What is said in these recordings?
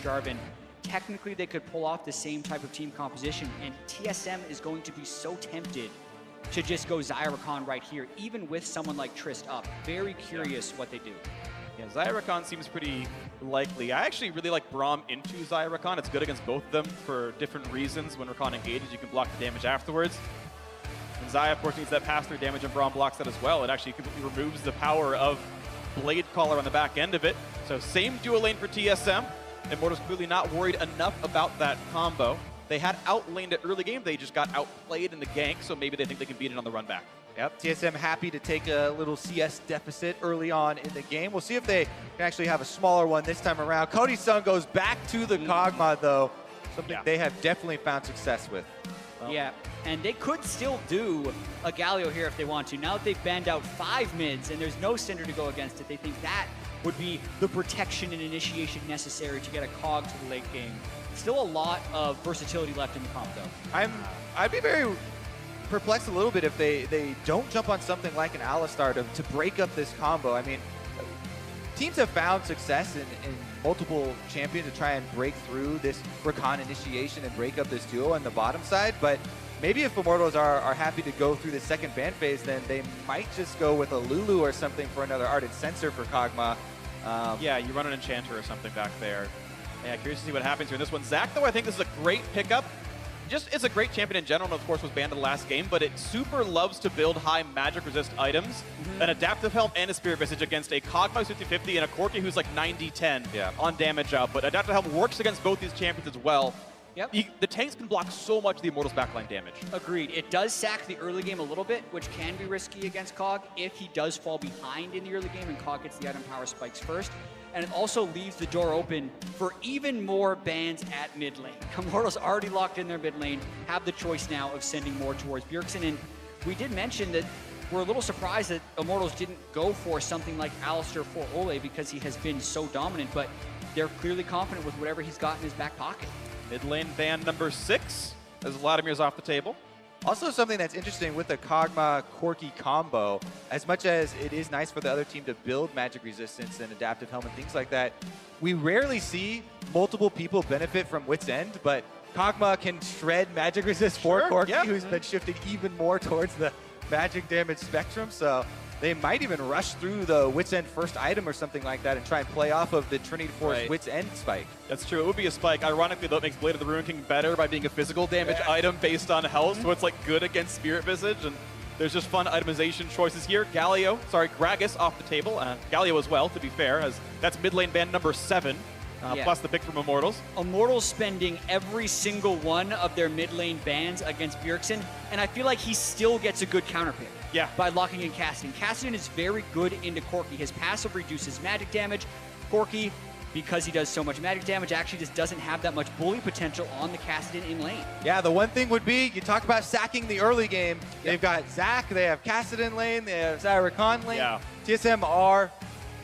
Jarvan, technically they could pull off the same type of team composition, and TSM is going to be so tempted to just go Zyrakan right here, even with someone like Trist up. Very curious what they do. Yeah, Zyrakan seems pretty likely. I actually really like Braum into Zyrakan. It's good against both of them for different reasons. When Rakan engages, you can block the damage afterwards. And Zaya, of course, needs that pass-through damage, and Braum blocks that as well. It actually completely removes the power of Blade Caller on the back end of it. So same dual lane for TSM. Immortals clearly not worried enough about that combo. They had outlaned it early game. They just got outplayed in the gank, so maybe they think they can beat it on the run back. Yep, TSM happy to take a little CS deficit early on in the game. We'll see if they can actually have a smaller one this time around. Cody Sun goes back to the Kog'Maw, though, something they have definitely found success with. Yeah, and they could still do a Galio here if they want to. Now that they've banned out 5 mids and there's no Cinder to go against it, they think that would be the protection and initiation necessary to get a Cog to the late game. Still a lot of versatility left in the comp, though. I'd be very perplexed a little bit if they don't jump on something like an Alistar to break up this combo. I mean, teams have found success in multiple champions to try and break through this Rakan initiation and break up this duo on the bottom side, but maybe if Immortals are happy to go through the second ban phase, then they might just go with a Lulu or something for another Ardent Sensor for Kog'Maw. Yeah, you run an Enchanter or something back there. Yeah, curious to see what happens here in this one. Zac, though, I think this is a great pickup. Just, it's a great champion in general, and of course was banned in the last game, but it super loves to build high magic resist items. An Adaptive Helm and a Spirit Visage against a Kog'Maw 50-50 and a Corki who's like 90-10 on damage output. Adaptive Helm works against both these champions as well. Yep. The tanks can block so much of the Immortals backline damage. Agreed. It does sack the early game a little bit, which can be risky against Cog if he does fall behind in the early game and Cog gets the item power spikes first. And it also leaves the door open for even more bans at mid lane. Immortals already locked in their mid lane, have the choice now of sending more towards Bjergsen. And we did mention that we're a little surprised that Immortals didn't go for something like Alistar for Ole because he has been so dominant, but they're clearly confident with whatever he's got in his back pocket. Mid lane ban number 6 as Vladimir's off the table. Also something that's interesting with the Kog'Maw Corki combo, as much as it is nice for the other team to build magic resistance and adaptive helm and things like that, we rarely see multiple people benefit from Wit's End, but Kog'Maw can shred magic resist for Corki, who's been shifted even more towards the magic damage spectrum, so they might even rush through the Wit's End first item or something like that and try and play off of the Trinity Force Wit's End spike. That's true. It would be a spike. Ironically, though, it makes Blade of the Ruin King better by being a physical damage item based on health, so it's like good against Spirit Visage, and there's just fun itemization choices here. Gragas off the table. Galio as well, to be fair, as that's mid lane ban number 7. Plus the pick from Immortals. Immortals spending every single one of their mid lane bans against Bjergsen, and I feel like he still gets a good counter pick by locking in Kassadin. Kassadin is very good into Corki. His passive reduces magic damage. Corki, because he does so much magic damage, actually just doesn't have that much bully potential on the Kassadin in lane. Yeah, the one thing would be, you talk about sacking the early game. They've got Zac, they have Kassadin lane, they have Zyrakan lane. TSM are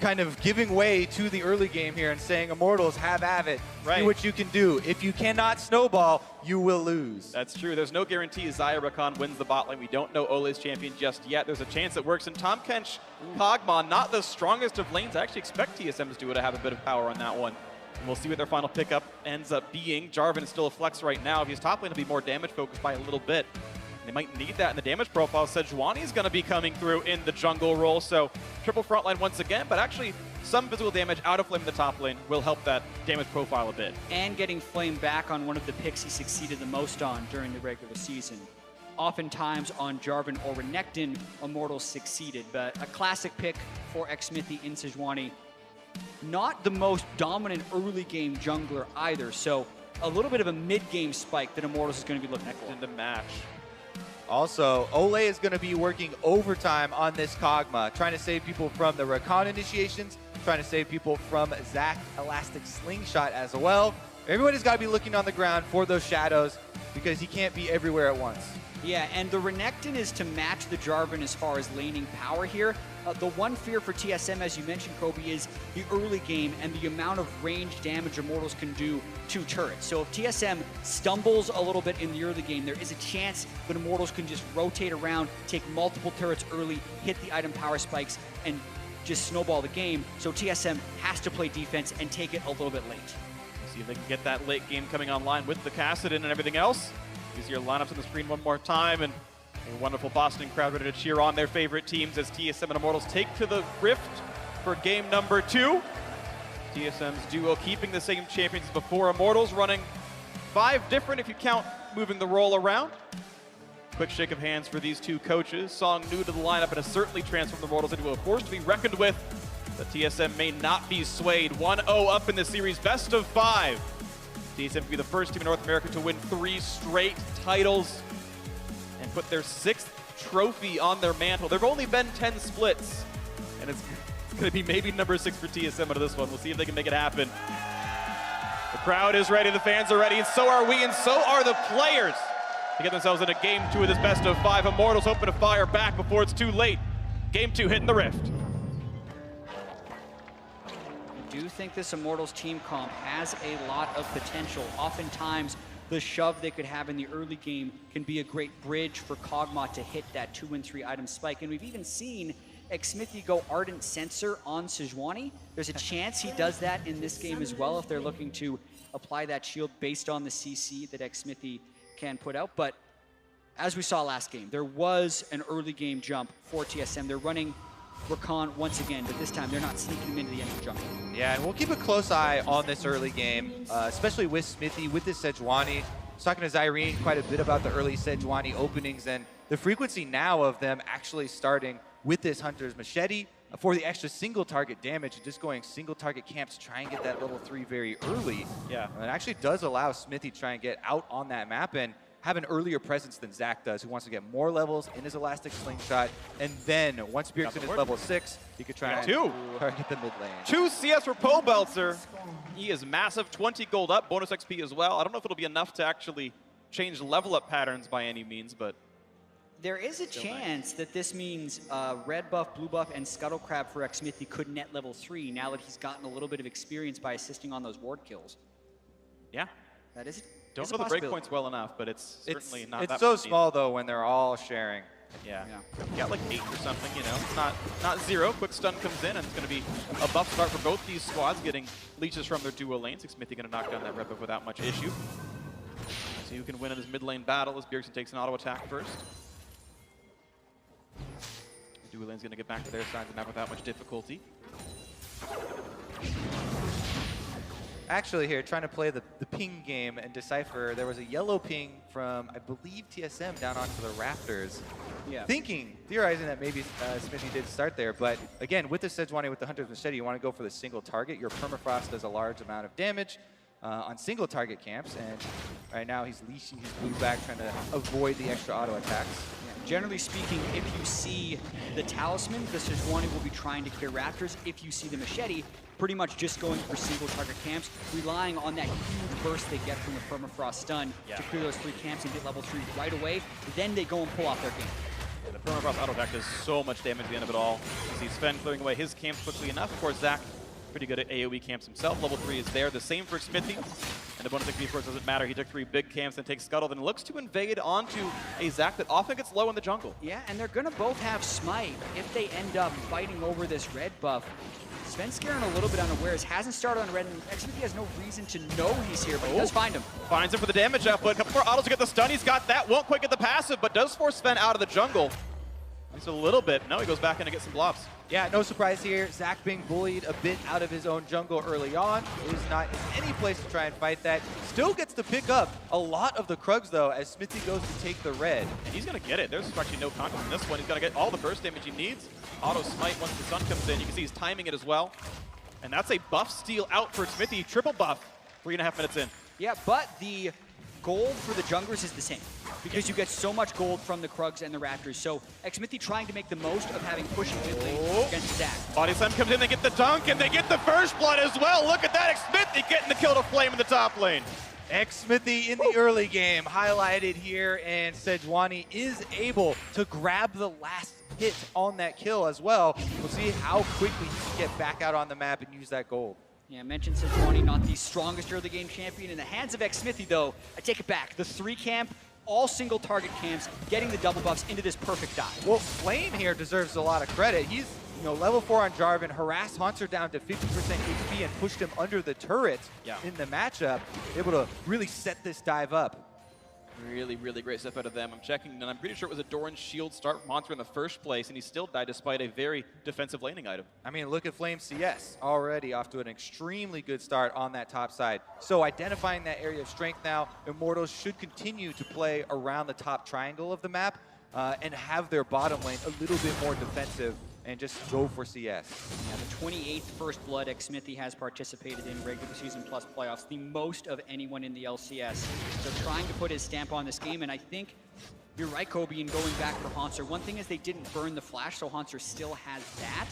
kind of giving way to the early game here and saying, Immortals, have at it. See what you can do. If you cannot snowball, you will lose. That's true. There's no guarantee Zyrakan wins the bot lane. We don't know Ole's champion just yet. There's a chance it works. And Tahm Kench, Kog'Maw, not the strongest of lanes. I actually expect TSM's duo to have a bit of power on that one. And we'll see what their final pickup ends up being. Jarvan is still a flex right now. If he's top lane, he'll be more damage focused by a little bit. They might need that in the damage profile. Sejuani is going to be coming through in the jungle role, so triple frontline once again, but actually some physical damage out of Flame in the top lane will help that damage profile a bit. And getting Flame back on one of the picks he succeeded the most on during the regular season. Oftentimes on Jarvan or Renekton, Immortals succeeded, but a classic pick for Xmithie in Sejuani. Not the most dominant early game jungler either, so a little bit of a mid-game spike that Immortals is going to be looking for. In the match. Also, Ole is going to be working overtime on this Kog'Maw, trying to save people from the Rakan initiations, trying to save people from Zac Elastic Slingshot as well. Everybody's got to be looking on the ground for those shadows because he can't be everywhere at once. Yeah, and the Renekton is to match the Jarvan as far as laning power here. The one fear for TSM, as you mentioned, Kobe, is the early game and the amount of range damage Immortals can do to turrets. So if TSM stumbles a little bit in the early game, there is a chance that Immortals can just rotate around, take multiple turrets early, hit the item power spikes, and just snowball the game. So TSM has to play defense and take it a little bit late. See if they can get that late game coming online with the Kassadin and everything else. You see your lineups on the screen one more time, and a wonderful Boston crowd ready to cheer on their favorite teams as TSM and Immortals take to the Rift for game number 2. TSM's duo keeping the same champions as before. Immortals running 5 different if you count moving the role around. Quick shake of hands for these two coaches. Song new to the lineup and has certainly transformed the Immortals into a force to be reckoned with. The TSM may not be swayed. 1-0 up in the series, best of 5. TSM will be the first team in North America to win 3 straight titles and put their 6th trophy on their mantle. There have only been 10 splits, and it's going to be maybe number 6 for TSM out of this one. We'll see if they can make it happen. The crowd is ready, the fans are ready, and so are we, and so are the players to get themselves into game 2 of this best of 5. Immortals hoping to fire back before it's too late. Game 2 hitting the Rift. I do think this Immortals team comp has a lot of potential. Oftentimes, the shove they could have in the early game can be a great bridge for Kog'Maw to hit that 2-3 item spike. And we've even seen xMithy go Ardent Sensor on Sejuani. There's a chance he does that in this game as well if they're looking to apply that shield based on the CC that xMithy can put out. But as we saw last game, there was an early game jump for TSM. They're running Rakan once again, but this time they're not sneaking him into the enemy jungle. Yeah, and we'll keep a close eye on this early game, especially with Smithy, with this Sejuani. I was talking to Zyrene quite a bit about the early Sejuani openings and the frequency now of them actually starting with this Hunter's Machete for the extra single target damage and just going single target camps, try and get that level 3 very early. Yeah. It actually does allow Smithy to try and get out on that map and have an earlier presence than Zach does, who wants to get more levels in his Elastic Slingshot, and then once Bjergsen is level 6, he could try and target the mid lane. 2 CS for Pobeltzer. He is massive, 20 gold up, bonus XP as well. I don't know if it'll be enough to actually change level up patterns by any means, but there is a chance that this means red buff, blue buff, and Scuttle Crab for xMithy could net level 3 now that he's gotten a little bit of experience by assisting on those ward kills. Yeah. That is Don't know the breakpoints well enough, but it's certainly not that It's so much small, needed. though, when they're all sharing. Yeah. You got like 8 or something, you know. It's not 0. Quick stun comes in, and it's going to be a buff start for both these squads, getting leeches from their duo lanes. xMithy going to knock down that red buff without much issue. See who can win in this mid lane battle as Bjergsen takes an auto attack first. The duo lane's going to get back to their side of the map without much difficulty. Actually here, trying to play the ping game and decipher, there was a yellow ping from, I believe, TSM down onto the Raptors. Yeah. Theorizing that maybe Smithy did start there, but again, with the Sejuani with the Hunter's Machete, you want to go for the single target. Your Permafrost does a large amount of damage on single target camps, and right now he's leashing his blue back, trying to avoid the extra auto attacks. Yeah. Generally speaking, if you see the Talisman, the Sejuani will be trying to clear Raptors. If you see the Machete, pretty much just going for single target camps, relying on that huge burst they get from the Permafrost stun to clear those 3 camps and get level 3 right away. Then they go and pull off their game. Yeah, the Permafrost auto attack does so much damage at the end of it all. You see Sven clearing away his camps quickly enough. Of course, Zach, pretty good at AoE camps himself. Level 3 is there. The same for xMithy. And the bonus XP, of course, doesn't matter. He took 3 big camps and takes Scuttle, then looks to invade onto a Zach that often gets low in the jungle. Yeah, and they're going to both have Smite if they end up fighting over this red buff. Sven's scaring a little bit unawares. Hasn't started on red, and xMithy has no reason to know he's here, but he does find him. Finds him for the damage output. A couple more autos to get the stun. He's got that. Won't quite get the passive, but does force Sven out of the jungle. At least a little bit. No, he goes back in to get some blobs. Yeah, no surprise here. Zach being bullied a bit out of his own jungle early on. Is not in any place to try and fight that. Still gets to pick up a lot of the Krugs, though, as Smithy goes to take the red. And he's going to get it. There's actually no contest in this one. He's going to get all the burst damage he needs. Auto smite once the sun comes in. You can see he's timing it as well. And that's a buff steal out for xMithy. Triple buff 3.5 minutes in. Yeah, but the gold for the junglers is the same because you get so much gold from the Krugs and the Raptors. So xMithy trying to make the most of having pushing mid lane against Zach. Body Slam comes in, they get the dunk, and they get the first blood as well. Look at that, xMithy getting the kill to Flame in the top lane. xMithy in the early game, highlighted here, and Sejuani is able to grab the last hit on that kill as well. We'll see how quickly he can get back out on the map and use that gold. Yeah, I mentioned Sejuani, not the strongest early game champion. In the hands of xMithy, though, I take it back. The 3 camp, all single target camps, getting the double buffs into this perfect dive. Well, Flame here deserves a lot of credit. He's level 4 on Jarvan, harassed Haunter down to 50% HP and pushed him under the turret in the matchup, able to really set this dive up. Really, really great stuff out of them. I'm checking, and I'm pretty sure it was a Doran's shield start from Haunter in the first place, and he still died despite a very defensive laning item. I mean, look at Flame CS, already off to an extremely good start on that top side. So identifying that area of strength now, Immortals should continue to play around the top triangle of the map and have their bottom lane a little bit more defensive and just go for CS. Yeah, the 28th First Blood xMithy has participated in regular season plus playoffs, the most of anyone in the LCS. So trying to put his stamp on this game, and I think you're right, Kobe, in going back for Haunter. One thing is they didn't burn the flash, so Haunter still has that.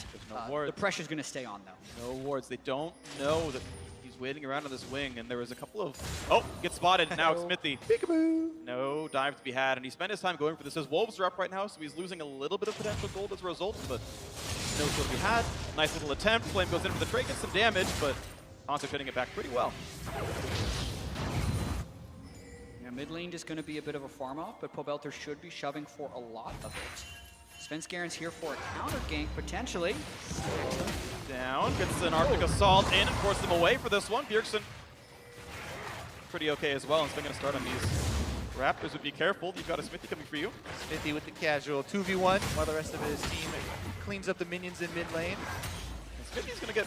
The pressure's going to stay on, though. No wards. They don't know that he's waiting around on this wing, and there was a couple of... Oh, gets spotted. Now xMithy. Peekaboo! No dive to be had, and he spent his time going for this. His wolves are up right now, so he's losing a little bit of potential gold as a result, but no kill to be had. Nice little attempt. Flame goes in for the trade, gets some damage, but Haunter hitting it back pretty well. Yeah, mid lane is going to be a bit of a farm off, but Pobelter should be shoving for a lot of it. Svenskaren's here for a counter gank, potentially. Down, gets an Arctic Assault in and forces him away for this one. Bjergsen pretty okay as well, and still going to start on these Raptors. Would be careful. You've got a xMithy coming for you. xMithy with the casual 2v1 while the rest of his team cleans up the minions in mid lane. xMithy's going to get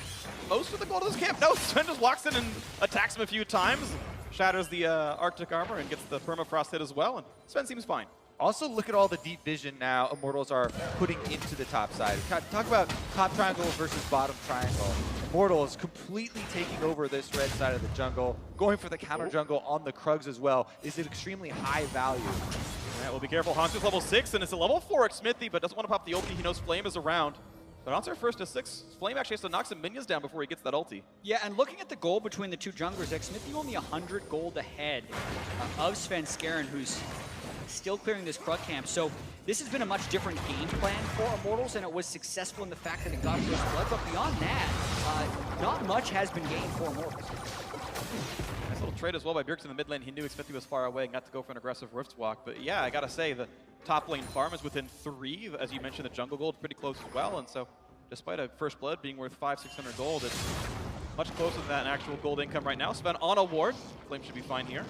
most of the gold of this camp. No, Sven just walks in and attacks him a few times, shatters the Arctic armor and gets the permafrost hit as well, and Sven seems fine. Also, look at all the deep vision now Immortals are putting into the top side. Talk about top triangle versus bottom triangle. Immortals completely taking over this red side of the jungle, going for the counter jungle on the Krugs as well is an extremely high value. All right, well, be careful. Haunter's level 6, and it's a level 4 xMithy, but doesn't want to pop the ulti. He knows Flame is around. But Haunter first to 6. Flame actually has to knock some minions down before he gets that ulti. Yeah, and looking at the goal between the two junglers, xMithy only 100 gold ahead of Svenskeren, who's still clearing this Krug camp. So this has been a much different game plan for Immortals, and it was successful in the fact that it got First Blood. But beyond that, not much has been gained for Immortals. Nice little trade as well by Bjergsen in the mid lane. He knew xMithy was far away and got to go for an aggressive Rift Walk. But yeah, I gotta say, the top lane farm is within 3. As you mentioned, the jungle gold pretty close as well. And so despite a First Blood being worth 500-600 gold, it's much closer than that in actual gold income right now. Sven on a ward. Flame should be fine here.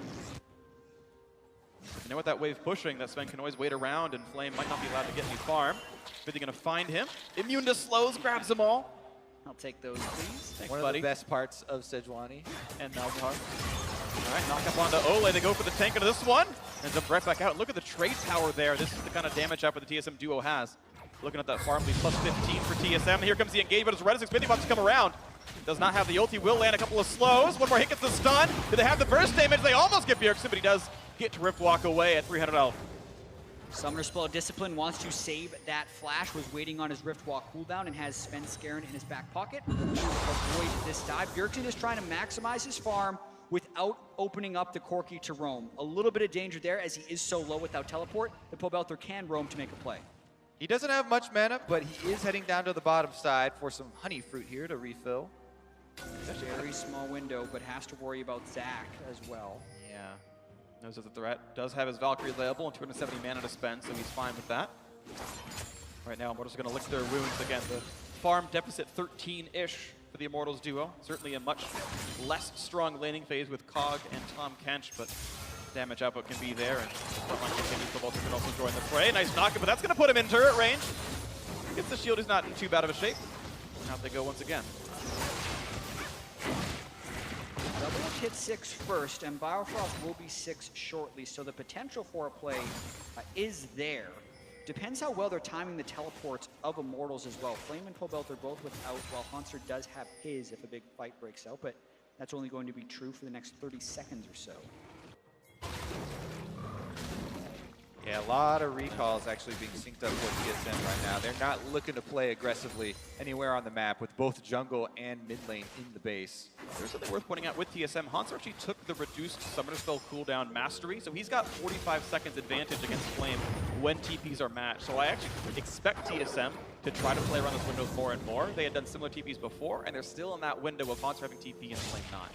You know, with that wave pushing, that Sven can always wait around, and Flame might not be allowed to get any farm. Really going to find him. Immune to slows, grabs them all. I'll take those, please. Thanks, One buddy. of the best parts of Sejuani. And Malzahar. All right, knock up onto Ole. They go for the tank into this one. Ends up right back out. Look at the trade tower there. This is the kind of damage output the TSM duo has. Looking at that farm lead, plus 15 for TSM. And here comes the engagement as Red xMithy about to come around. Does not have the ulti, will land a couple of slows. One more hit gets the stun. Do they have the burst damage? They almost get Bjergsen, but he does get to Rift Walk away at 300 health. Summoner Spell Discipline wants to save that flash, was waiting on his Rift Walk cooldown and has Svenskeren in his back pocket to avoid this dive. Bjergsen is trying to maximize his farm without opening up the Corki to roam. A little bit of danger there as he is so low without teleport. The Pobelter can roam to make a play. He doesn't have much mana, but he is heading down to the bottom side for some honey fruit here to refill. Very small window, but has to worry about Zach as well. Yeah. Knows that the threat does have his Valkyrie available and 270 mana to spend, so he's fine with that. Right now, Immortals are going to lick their wounds again. The farm deficit 13-ish for the Immortals duo. Certainly a much less strong laning phase with Cog and Tom Kench, but damage output can be there. And frontline continues. Pobelter can also join the fray. Nice knockup, but that's going to put him in turret range. Gets the shield. He's not in too bad of a shape. And out they go once again. Double hit 6 first, and Biofrost will be 6 shortly, so the potential for a play is there. Depends how well they're timing the teleports of Immortals as well. Flame and Pobelter both without, while Haunter does have his if a big fight breaks out, but that's only going to be true for the next 30 seconds or so. Yeah, a lot of recalls actually being synced up for TSM right now. They're not looking to play aggressively anywhere on the map with both jungle and mid lane in the base. There's something worth pointing out with TSM. Haunter actually took the reduced Summoner Spell cooldown mastery, so he's got 45 seconds advantage against Flame when TPs are matched. So I actually expect TSM to try to play around those windows more and more. They had done similar TPs before, and they're still in that window of Haunter having TP and Flame not.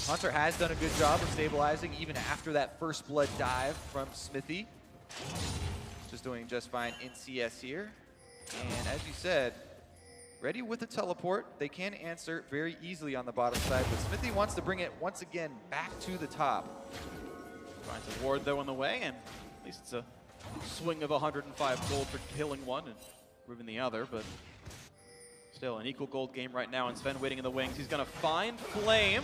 Haunter has done a good job of stabilizing even after that First Blood dive from xMithy. Just doing just fine in CS here. And as you said, ready with the teleport. They can answer very easily on the bottom side, but Smithy wants to bring it once again back to the top. Finds a ward though on the way, and at least it's a swing of 105 gold for killing one and moving the other, but still an equal gold game right now, and Sven waiting in the wings. He's gonna find Flame.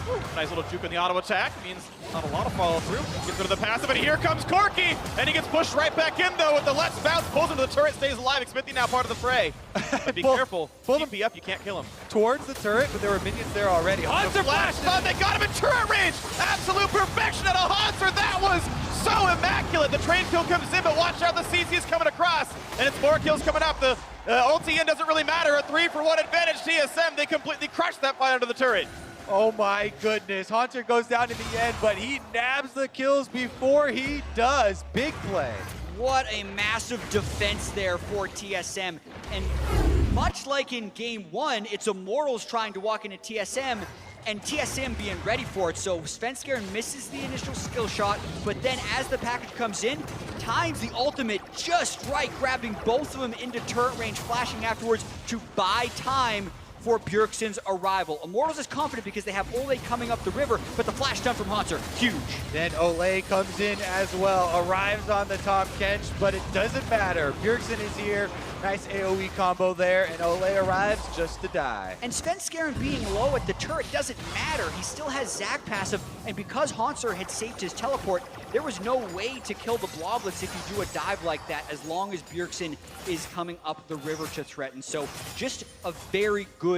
Woo, nice little juke in the auto attack. Means not a lot of follow through. Gets rid of the passive, and here comes Corky! And he gets pushed right back in though with the Let's Bounce, pulls him to the turret, stays alive. Smithy now part of the fray. But be careful. TP up, you can't kill him. Towards the turret, but there were minions there already. Haunter flash! Oh, they got him in turret range! Absolute perfection out of Haunter! That was so immaculate! The train kill comes in, but watch out, the CC is coming across! And it's more kills coming up. The ulti in doesn't really matter. A 3-for-1 advantage TSM. They completely crushed that fight under the turret. Oh my goodness, Haunter goes down in the end, but he nabs the kills before he does. Big play. What a massive defense there for TSM. And much like in game one, it's Immortals trying to walk into TSM and TSM being ready for it. So Svenskeren misses the initial skill shot, but then as the package comes in, times the ultimate just right, grabbing both of them into turret range, flashing afterwards to buy time for Bjergsen's arrival. Immortals is confident because they have Ole coming up the river, but the flash stun from Haunter, huge. Then Ole comes in as well, arrives on the Tahm Kench, but it doesn't matter. Bjergsen is here, nice AoE combo there, and Ole arrives just to die. And Svenskeren being low at the turret doesn't matter. He still has Zac passive, and because Haunter had saved his teleport, there was no way to kill the Bloblets if you do a dive like that, as long as Bjergsen is coming up the river to threaten. So just a very good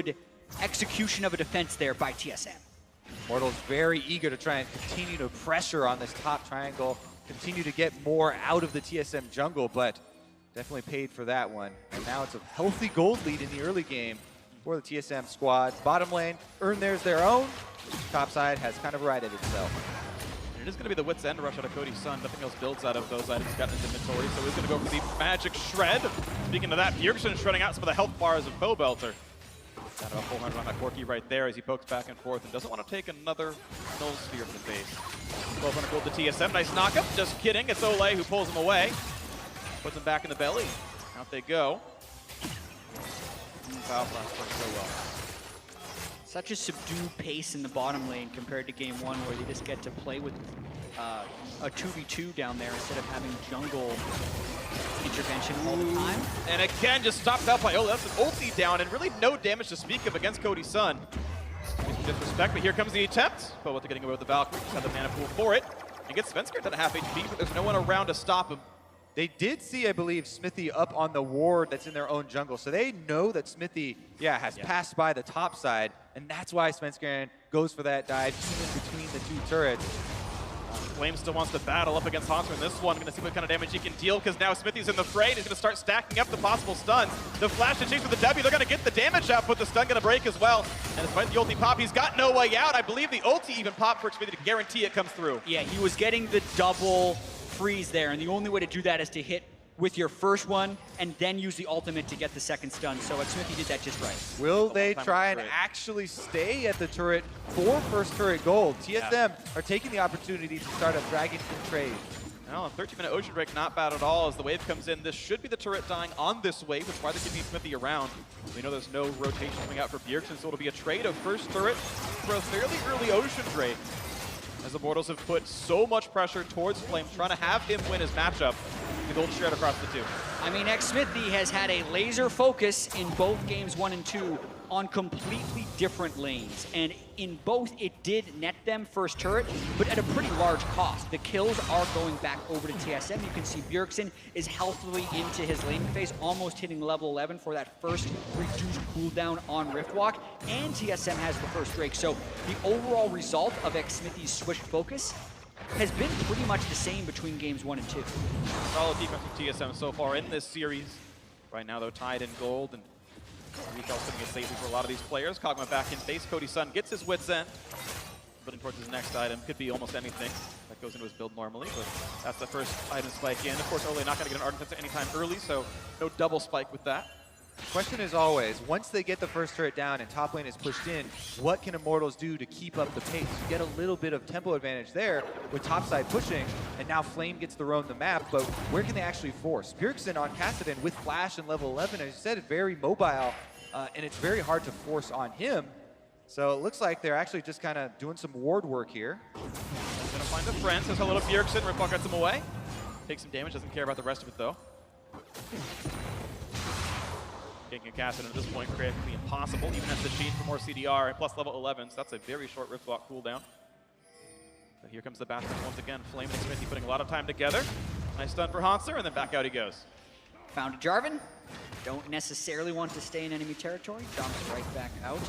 execution of a defense there by TSM. Immortals very eager to try and continue to pressure on this top triangle, continue to get more out of the TSM jungle, but definitely paid for that one. And now it's a healthy gold lead in the early game for the TSM squad. Bottom lane, earn theirs their own. Top side has kind of righted itself. It is going to be the Wit's End rush out of Cody's Son. Nothing else builds out of those items got in his inventory, so he's going to go for the Magic Shred. Speaking of that, Bjergsen shredding out some of the health bars of Pobelter. Got about 400 on that Corky right there as he pokes back and forth and doesn't want to take another Null Sphere to the face. 1200 gold to TSM. Nice knockup. Just kidding. It's Ole who pulls him away. Puts him back in the belly. Out they go. Foul blast works so well. Such a subdued pace in the bottom lane compared to game one, where you just get to play with a 2v2 down there instead of having jungle intervention all the time. And again, just stopped out by Ole. That's an ulti down and really no damage to speak of against Cody's Son. Some disrespect, but here comes the attempt. But what they're getting away with the Valkyrie, just have the mana pool for it. And gets Svenskeren at a half HP, but there's no one around to stop him. They did see, I believe, Smithy up on the ward that's in their own jungle. So they know that Smithy, has passed by the top side. And that's why Svenskeren goes for that dive even between the two turrets. Flame still wants to battle up against Haunter in this one. Going to see what kind of damage he can deal, because now Smithy's in the fray and he's going to start stacking up the possible stuns. The flash and chase with the W, they're going to get the damage out, but the stun going to break as well. And despite the ulti pop, he's got no way out. I believe the ulti even popped for Smithy to guarantee it comes through. Yeah, he was getting the double freeze there, and the only way to do that is to hit with your first one and then use the ultimate to get the second stun. So Smithy did that just right. Will they try and actually stay at the turret for first turret gold? TSM are taking the opportunity to start a dragon trade. Well, a 13-minute Ocean Break, not bad at all as the wave comes in. This should be the turret dying on this wave, which is why they're keeping Smithy around. We know there's no rotation coming out for Bjergsen, so it'll be a trade of first turret for a fairly early Ocean trade. As the Immortals have put so much pressure towards Flame, trying to have him win his matchup. The gold shred across the two. I mean, Smithy has had a laser focus in both games 1 and 2 on completely different lanes. And in both, it did net them first turret, but at a pretty large cost. The kills are going back over to TSM. You can see Bjergsen is healthily into his laning phase, almost hitting level 11 for that first reduced cooldown on Riftwalk. And TSM has the first Drake. So the overall result of Smithy's switched focus has been pretty much the same between games 1 and 2. Solid defense from TSM so far in this series. Right now, though, tied in gold, and recall's putting it safely for a lot of these players. Kog'Maw back in base. Cody's Son gets his Wit's End. Building towards his next item. Could be almost anything that goes into his build normally, but that's the first item spike in. Of course, Ole not going to get an Ardent Fence anytime early, so no double spike with that. Question is always, once they get the first turret down and top lane is pushed in, what can Immortals do to keep up the pace? You get a little bit of tempo advantage there with topside pushing, and now Flame gets to roam the map, but where can they actually force? Bjergsen on Kassadin with Flash and level 11, as you said, very mobile, and it's very hard to force on him. So it looks like they're actually just kind of doing some ward work here. Gonna find a friend, says hello to Bjergsen, Riftwalk gets him away. Takes some damage, doesn't care about the rest of it though. Getting a Kassadin at this point practically impossible, even as the Sheen for more CDR and plus level 11, so that's a very short Riftwalk cooldown. But here comes the Bastards once again. Flame and Smithy putting a lot of time together. Nice stun for Hanser, and then back out he goes. Found a Jarvan. Don't necessarily want to stay in enemy territory. Jumps right back out.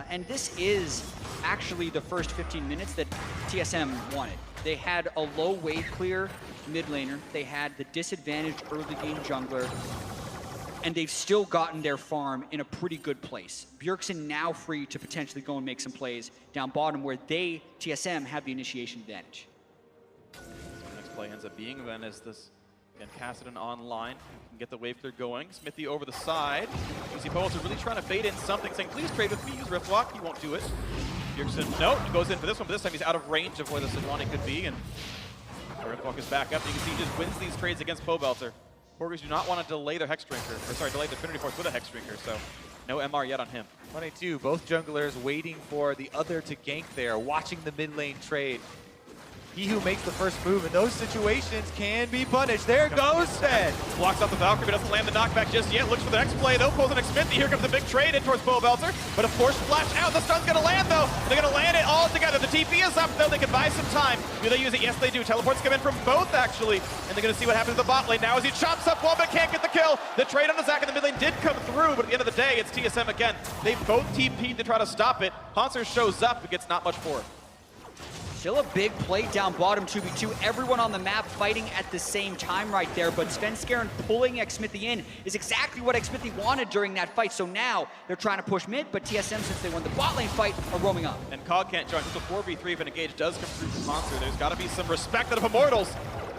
And this is actually the first 15 minutes that TSM wanted. They had a low wave clear mid laner. They had the disadvantaged early game jungler. And they've still gotten their farm in a pretty good place. Bjergsen now free to potentially go and make some plays down bottom where they, TSM, have the initiation advantage. So the next play ends up being then as this, again, Kassadin online, can get the wave clear going. Smithy over the side. You see Poels really trying to bait in something, saying, please trade with me, use Riftwalk. He won't do it. Bjergsen, no, he goes in for this one, but this time he's out of range of where the Sejuani could be, and Riftwalk is back up. You can see he just wins these trades against Pobelter. Porters do not want to delay their Hex Drinker, or sorry, delay the Trinity Force with a Hex Drinker, so no MR yet on him. 22, both junglers waiting for the other to gank there, watching the mid lane trade. He who makes the first move in those situations can be punished. There goes Fed. Blocks out the Valkyrie, but doesn't land the knockback just yet. Looks for the next play, though. Pulls an Smithy. Here comes the big trade in towards Pobelter. But of course, flash out. The stun's going to land, though. They're going to land it all together. The TP is up, though. They can buy some time. Do they use it? Yes, they do. Teleports come in from both, actually. And they're going to see what happens to the bot lane now as he chops up one, but can't get the kill. The trade on the Zac in the mid lane did come through, but at the end of the day, it's TSM again. They both TP'd to try to stop it. Hanser shows up, but gets not much for it. Still a big play down bottom 2v2. Everyone on the map fighting at the same time right there, but Svenskeren pulling Xmithy in is exactly what Xmithy wanted during that fight. So now they're trying to push mid, but TSM, since they won the bot lane fight, are roaming up. And Cog can't join. Just a 4v3 if an engage does come through from Hanser. There's got to be some respect out of Immortals,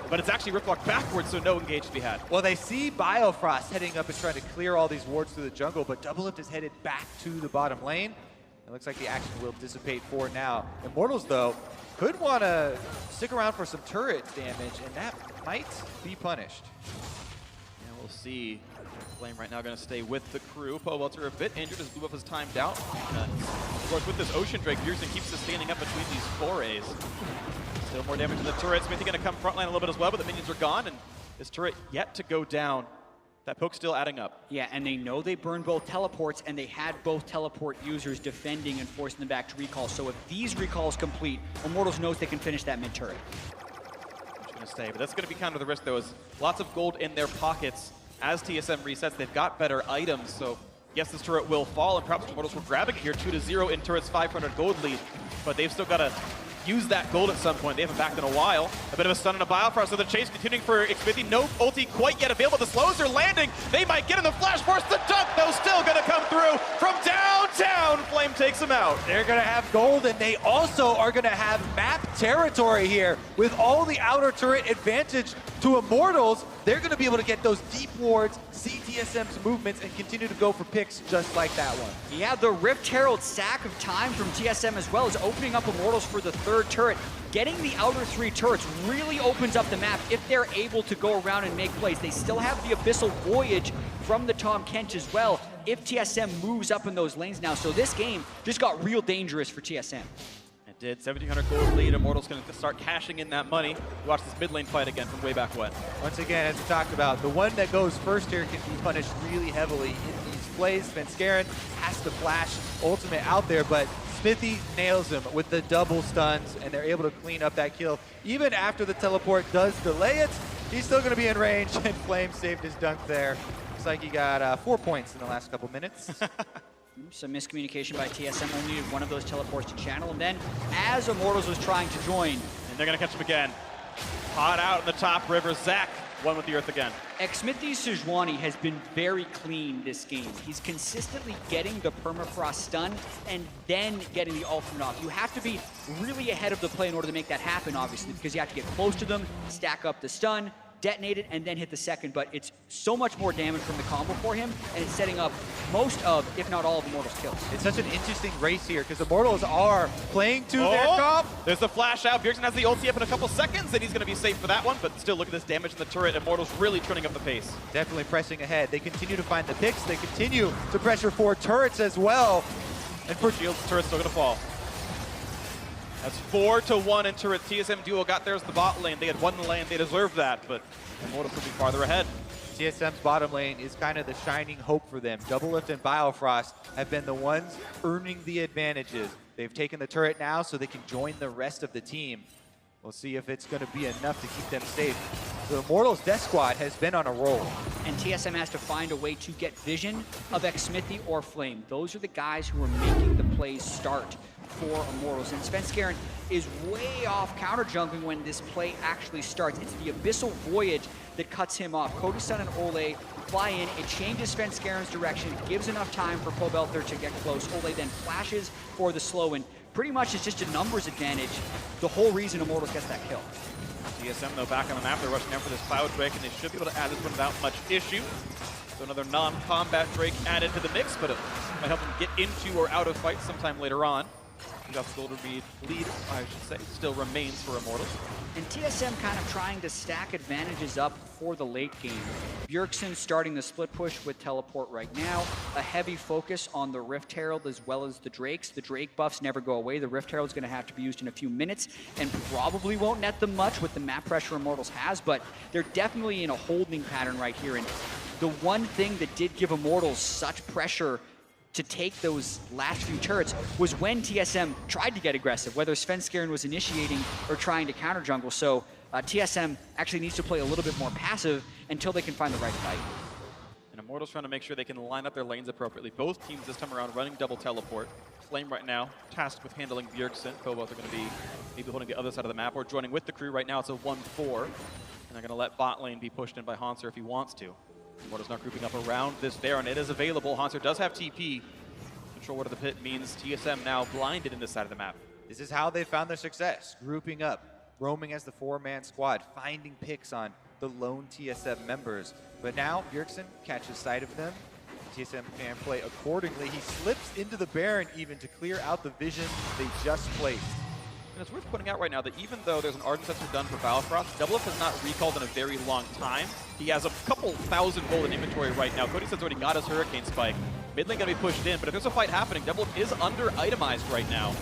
but it's actually Riftwalk backwards, so no engage to be had. Well, they see Biofrost heading up and trying to clear all these wards through the jungle, but Doublelift is headed back to the bottom lane. It looks like the action will dissipate for now. Immortals, though, could want to stick around for some turret damage, and that might be punished. Yeah, we'll see. Flame right now going to stay with the crew. Pobelter a bit injured as Blue Buff is timed out. Of course, with this Ocean Drake, Bjergsen keeps sustaining up between these forays. Still more damage to the turret. Smithy going to come frontline a little bit as well, but the minions are gone, and this turret yet to go down. That poke's still adding up. Yeah, and they know they burned both teleports, and they had both teleport users defending and forcing them back to recall. So if these recalls complete, Immortals knows they can finish that mid turret. I'm just going to stay, but that's going to be kind of the risk, though, is lots of gold in their pockets. As TSM resets, they've got better items, so yes, this turret will fall, and perhaps Immortals were grabbing it here, 2-0 in turret's 500 gold lead, but they've still got to use that gold at some point. They haven't backed in a while. A bit of a stun and a Biofrost, so the chase continuing for Xmithy. No ulti quite yet available. The slows are landing. They might get in the flash force. The dunk, though, still going to come through from downtown. Flame takes him out. They're going to have gold, and they also are going to have map territory here. With all the outer turret advantage to Immortals, they're going to be able to get those deep wards, see TSM's movements, and continue to go for picks just like that one. Yeah, the Rift Herald sack of time from TSM as well is opening up Immortals for the third turret. Getting the outer three turrets really opens up the map if they're able to go around and make plays. They still have the Abyssal Voyage from the Tom Kench as well if TSM moves up in those lanes now. So this game just got real dangerous for TSM. It did. 1,700 gold lead. Immortals going to start cashing in that money. Watch this mid lane fight again from way back when. Once again, as we talked about, the one that goes first here can be punished really heavily in these plays. Svenskeren has to flash ultimate out there, but Smithy nails him with the double stuns, and they're able to clean up that kill. Even after the teleport does delay it, he's still going to be in range, and Flame saved his dunk there. Looks like he got 4 points in the last couple minutes. Some miscommunication by TSM, only needed one of those teleports to channel, and then as Immortals was trying to join, And they're going to catch him again. Hot out in the top river. Zac, one with the earth again. Xmithy's Sejuani has been very clean this game. He's consistently getting the permafrost stun and then getting the ultimate off. You have to be really ahead of the play in order to make that happen, obviously, because you have to get close to them, stack up the stun, detonate it, and then hit the second, but it's so much more damage from the combo for him, and it's setting up most of, if not all of Immortals' kills. It's such an interesting race here because Immortals are playing to their comp. There's the flash out. Bjergsen has the ulti up in a couple seconds, and he's going to be safe for that one, but still look at this damage in the turret. Immortals really turning up the pace. Definitely pressing ahead. They continue to find the picks. They continue to pressure 4 turrets as well. And for Shields, turret's still going to fall. That's 4-1 in turret. TSM duo got theirs in the bot lane. They had won the lane. They deserved that, but Immortals will be farther ahead. TSM's bottom lane is kind of the shining hope for them. Doublelift and Biofrost have been the ones earning the advantages. They've taken the turret now so they can join the rest of the team. We'll see if it's going to be enough to keep them safe. The Immortals Death Squad has been on a roll. And TSM has to find a way to get vision of Xmithy or Flame. Those are the guys who are making the plays start for Immortals. And Svenskeren is way off counter jumping when this play actually starts. It's the Abyssal Voyage that cuts him off. Kodu-san and Ole fly in. It changes Svenskeren's direction, gives enough time for Pobelther to get close. Ole then flashes for the slow, and pretty much it's just a numbers advantage. The whole reason Immortals gets that kill. TSM, though, back on the map. They're rushing out for this Cloud Drake, and they should be able to add this one without much issue. So another non-combat Drake added to the mix, but it might help them get into or out of fight sometime later on. The Golden lead, I should say, still remains for Immortals. And TSM kind of trying to stack advantages up for the late game. Bjergsen starting the split push with teleport right now. A heavy focus on the Rift Herald as well as the Drakes. The Drake buffs never go away. The Rift Herald's going to have to be used in a few minutes and probably won't net them much with the map pressure Immortals has, but they're definitely in a holding pattern right here. And the one thing that did give Immortals such pressure to take those last few turrets was when TSM tried to get aggressive, whether Svenskeren was initiating or trying to counter jungle. So TSM actually needs to play a little bit more passive until they can find the right fight. And Immortals trying to make sure they can line up their lanes appropriately. Both teams this time around running double teleport. Flame right now tasked with handling Bjergsen. Both are going to be maybe holding the other side of the map or joining with the crew. Right now it's a 1-4. And they're going to let bot lane be pushed in by Hanser if he wants to. Immortals now grouping up around this Baron. It is available. Hanser does have TP. Control Word of the Pit means TSM now blinded in this side of the map. This is how they found their success, grouping up, roaming as the 4-man squad, finding picks on the lone TSM members. But now Bjergsen catches sight of them. TSM can play accordingly. He slips into the Baron even to clear out the vision they just placed. And it's worth pointing out right now that even though there's an Ardent Sensor done for Biofrost, Doublelift has not recalled in a very long time. He has a couple thousand gold in inventory right now. Kodu-san's already got his Hurricane Spike. Mid lane gonna be pushed in, but if there's a fight happening, Doublelift is under-itemized right now.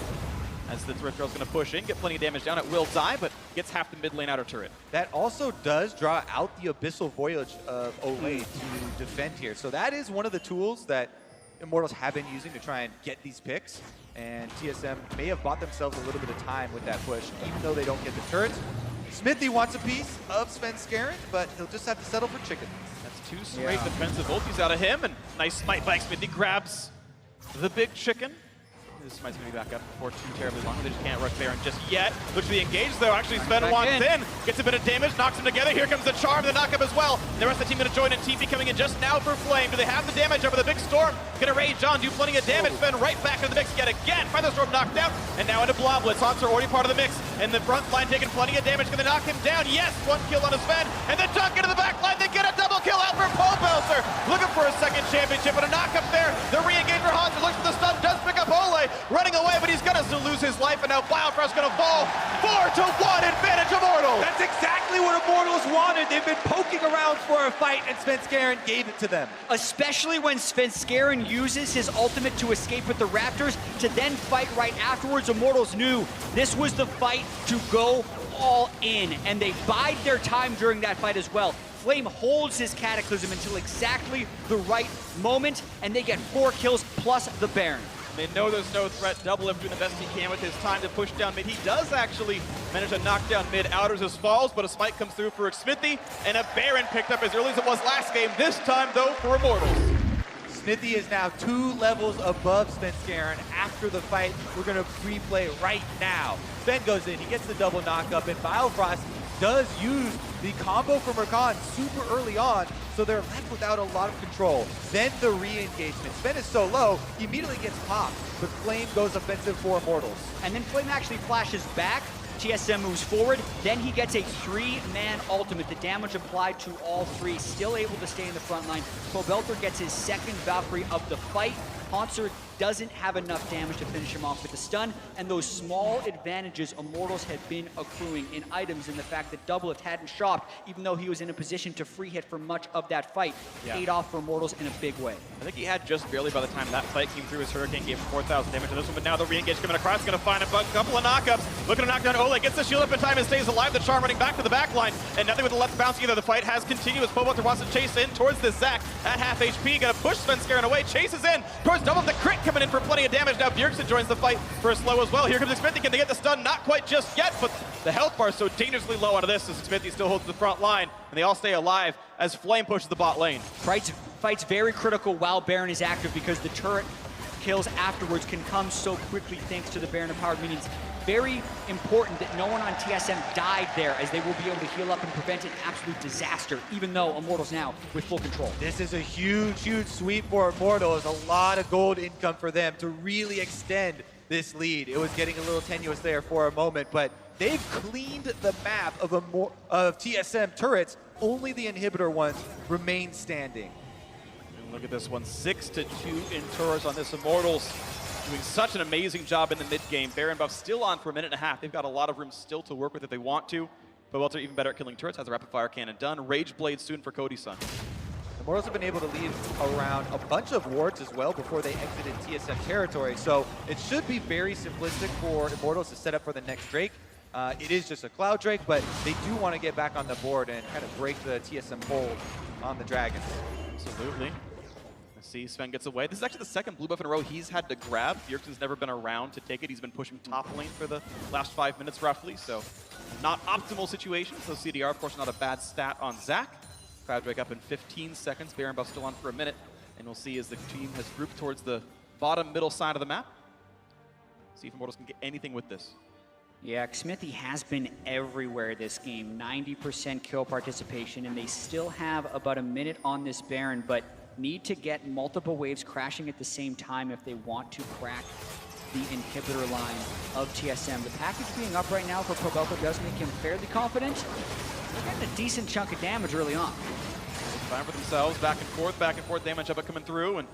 As the Rift Girl's gonna push in, get plenty of damage down. It will die, but gets half the mid lane outer turret. That also does draw out the Abyssal Voyage of Ole to defend here. So that is one of the tools that Immortals have been using to try and get these picks. And TSM may have bought themselves a little bit of time with that push, even though they don't get the turrets. Smithy wants a piece of Svenskeren, but he'll just have to settle for chicken. That's two straight defensive ultis out of him, and nice smite by Smithy grabs the big chicken. This smite's gonna be back up before too terribly long. They just can't rush Baron just yet. Looks to be engaged though. Actually, Sven wants in. Gets a bit of damage, knocks him together. Here comes the charm, the knockup as well. The rest of the team gonna join in. TP coming in just now for Flame. Do they have the damage over the big storm? Gonna rage on, do plenty of damage. Sven right back into the mix yet again. By the storm knocked out, and now into Bloblets. Hanser already part of the mix. And the front line taking plenty of damage. Gonna knock him down. Yes, one kill on a Sven. And then dunk into the back line. They get a double kill out for Pobelther. Looking for a second championship, but a knock up there. The re-engage for Hanser. Looks for the stun, does pick up Ole. Running away, but he's gonna still lose his life, and now Biofrost's gonna fall. 4-1 advantage Immortals. That's exactly what Immortals wanted. They've been poking around for a fight, and Svenskeren gave it to them. Especially when Svenskeren uses his ultimate to escape with the Raptors to then fight right afterwards. Immortals knew this was the fight to go all in, and they bide their time during that fight as well. Flame holds his Cataclysm until exactly the right moment, and they get 4 kills plus the Baron. They know there's no threat. Doublelift doing the best he can with his time to push down mid. He does actually manage to knock down mid outers as falls, but a smite comes through for Smithy, and a Baron picked up as early as it was last game. This time, though, for Immortals. Smithy is now 2 levels above Svenskeren after the fight. We're going to replay right now. Sven goes in, he gets the double knockup, and Biofrost does use the combo from Rakan super early on, so they're left without a lot of control. Then the re-engagement. Sven is so low, he immediately gets popped, but Flame goes offensive for Immortals. And then Flame actually flashes back TSM moves forward, then he gets a 3-man ultimate. The damage applied to all 3, still able to stay in the front line. Pobelter gets his second Valkyrie of the fight. Hauntzer doesn't have enough damage to finish him off with the stun, and those small advantages Immortals had been accruing in items, and the fact that Doublelift hadn't shopped, even though he was in a position to free hit for much of that fight, paid off for Immortals in a big way. I think he had just barely by the time that fight came through. His Hurricane gave him 4,000 damage on this one, but now the re-engage coming across, going to find a couple of knockups. Looking to knock down Ole, gets the shield up in time and stays alive. The Charm running back to the back line, and nothing with the left bounce either. The fight has continued as Pobelter wants to chase in towards this Zac at half HP. Going to push Svenskeren away, chases in towards Doublelift. The crit coming in for plenty of damage. Now Bjergsen joins the fight for a slow as well. Here comes Smithy. Can they get the stun? Not quite just yet, but the health bar is so dangerously low out of this as Smithy still holds the front line, and they all stay alive as Flame pushes the bot lane. Fight's very critical while Baron is active because the turret kills afterwards can come so quickly thanks to the Baron empowered minions. Very important that no one on TSM died there, as they will be able to heal up and prevent an absolute disaster, even though Immortals now with full control. This is a huge, huge sweep for Immortals. A lot of gold income for them to really extend this lead. It was getting a little tenuous there for a moment, but they've cleaned the map of TSM turrets. Only the inhibitor ones remain standing. And look at this one, 6-2 in turrets on this Immortals. Doing such an amazing job in the mid game. Baron buff still on for a minute and a half. They've got a lot of room still to work with if they want to. But Welter even better at killing turrets, has a rapid fire cannon done. Rage Blade soon for Cody's son. Immortals have been able to leave around a bunch of wards as well before they exited TSM territory. So it should be very simplistic for Immortals to set up for the next Drake. It is just a Cloud Drake, but they do want to get back on the board and kind of break the TSM hold on the Dragons. Absolutely. See, Sven gets away. This is actually the second blue buff in a row he's had to grab. Bjergsen's never been around to take it. He's been pushing top lane for the last 5 minutes roughly, so not optimal situation. So CDR, of course, not a bad stat on Zac. Cloud Drake up in 15 seconds. Baron buff still on for a minute. And we'll see as the team has grouped towards the bottom middle side of the map. See if Immortals can get anything with this. Yeah, Smithy has been everywhere this game. 90% kill participation, and they still have about a minute on this Baron, but need to get multiple waves crashing at the same time if they want to crack the inhibitor line of TSM. The package being up right now for Pobelter does make him fairly confident. They're getting a decent chunk of damage early on. Time for themselves, back and forth, damage up coming through, and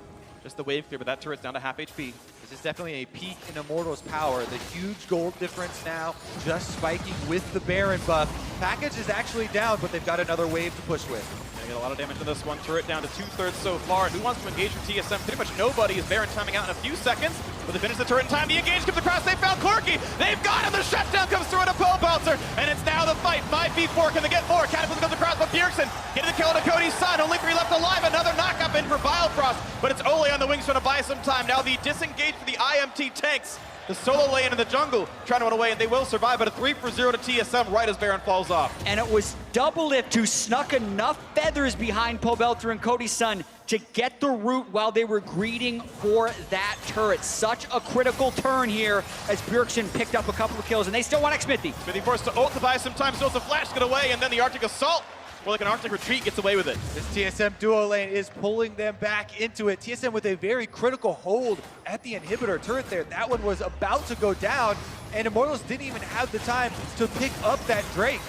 just the wave clear, but that turret's down to half HP. This is definitely a peak in Immortals' power. The huge gold difference now, just spiking with the Baron buff. Package is actually down, but they've got another wave to push with. Get a lot of damage on this one. Turret down to 2/3 so far. And who wants to engage from TSM? Pretty much nobody, as Baron timing out in a few seconds. But they finish the turret in time. The engage comes across. They found Corki. They've got him. The shutdown comes through into Pobelter. And it's now the fight. 5v4. Can they get more? Catapult comes across, but Bjergsen getting the kill to Cody's son. Only 3 left alive. Another knockup in for Biofrost. But it's Ole on the wings trying to buy some time. Now the disengage for the IMT tanks. The solo lane in the jungle trying to run away, and they will survive, but a 3-for-0 to TSM right as Baron falls off. And it was Doublelift who snuck enough feathers behind Pobelter and Cody's son to get the root while they were greeting for that turret. Such a critical turn here as Bjergsen picked up a couple of kills, and they still want Smithy. Smithy forced to ult to buy some time, still the flash get away, and then the Arctic Assault, more like an Arctic Retreat, gets away with it. This TSM duo lane is pulling them back into it. TSM with a very critical hold at the inhibitor turret there. That one was about to go down, and Immortals didn't even have the time to pick up that Drake.